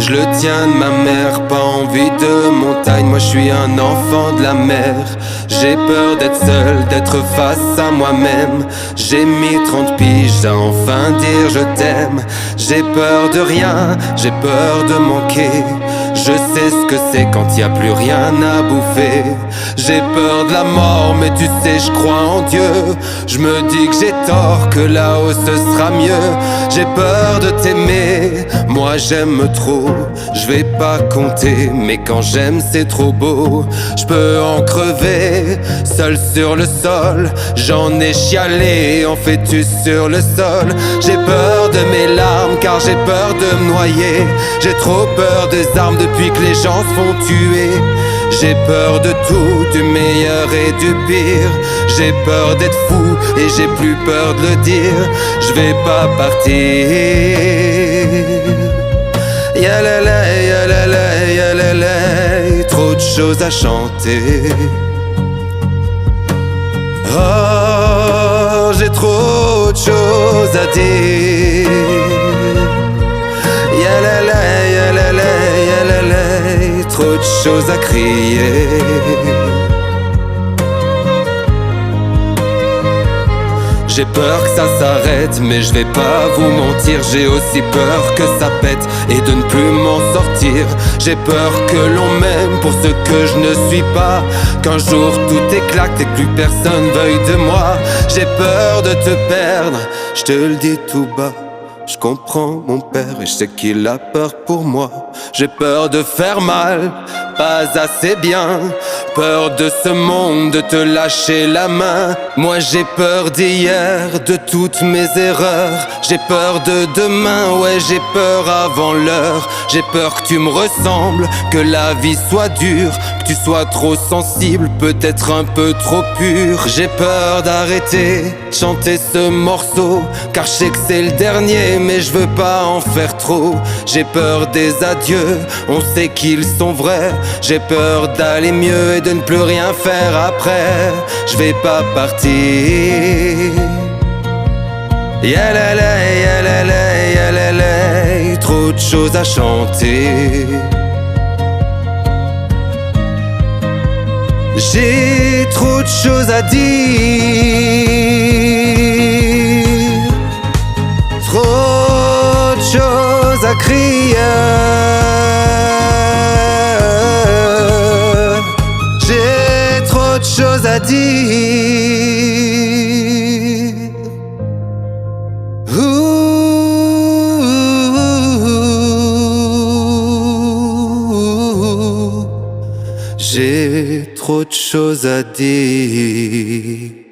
Je le tiens de ma mère, pas envie de montagne. Moi je suis un enfant de la mer. J'ai peur d'être seul, d'être face à moi-même. J'ai mis 30 piges à enfin dire je t'aime. J'ai peur de rien, j'ai peur de manquer. Je sais ce que c'est quand y a plus rien à bouffer. J'ai peur de la mort, mais tu sais je crois en Dieu. Je me dis que j'ai tort, que là-haut ce sera mieux. J'ai peur de t'aimer, moi j'aime trop. Je vais pas compter, mais quand j'aime c'est trop beau. Je peux en crever, seul sur le sol. J'en ai chialé en fœtus sur le sol. J'ai peur de mes larmes car j'ai peur de me noyer. J'ai trop peur des armes depuis que les gens se font tuer. J'ai peur de tout, du meilleur et du pire. J'ai peur d'être fou et j'ai plus peur de le dire. Je vais pas partir. Yalalay, yalalay, yalalay. Trop de choses à chanter. Oh, j'ai trop de choses à dire. Yalalay, yalalay, yalalay. Trop de choses à crier. J'ai peur que ça s'arrête, mais je vais pas vous mentir. J'ai aussi peur que ça pète et de ne plus m'en sortir. J'ai peur que l'on m'aime pour ce que je ne suis pas. Qu'un jour tout éclate et que plus personne veuille de moi. J'ai peur de te perdre, je te le dis tout bas. Je comprends mon père et je sais qu'il a peur pour moi. J'ai peur de faire mal, pas assez bien. Peur de ce monde, de te lâcher la main. Moi j'ai peur d'hier, de toutes mes erreurs. J'ai peur de demain, ouais j'ai peur avant l'heure. J'ai peur que tu me ressembles, que la vie soit dure, que tu sois trop sensible, peut-être un peu trop pur. J'ai peur d'arrêter de chanter ce morceau, car je sais que c'est le dernier, mais je veux pas en faire trop. J'ai peur des adieux, on sait qu'ils sont vrais. J'ai peur d'aller mieux et de ne plus rien faire après. Je vais pas partir. Yalalay, yalalay, yalalay. Trop de choses à chanter. J'ai trop de choses à dire. Trop de choses à crier. J'ai trop de choses à dire. J'ai trop de choses à dire.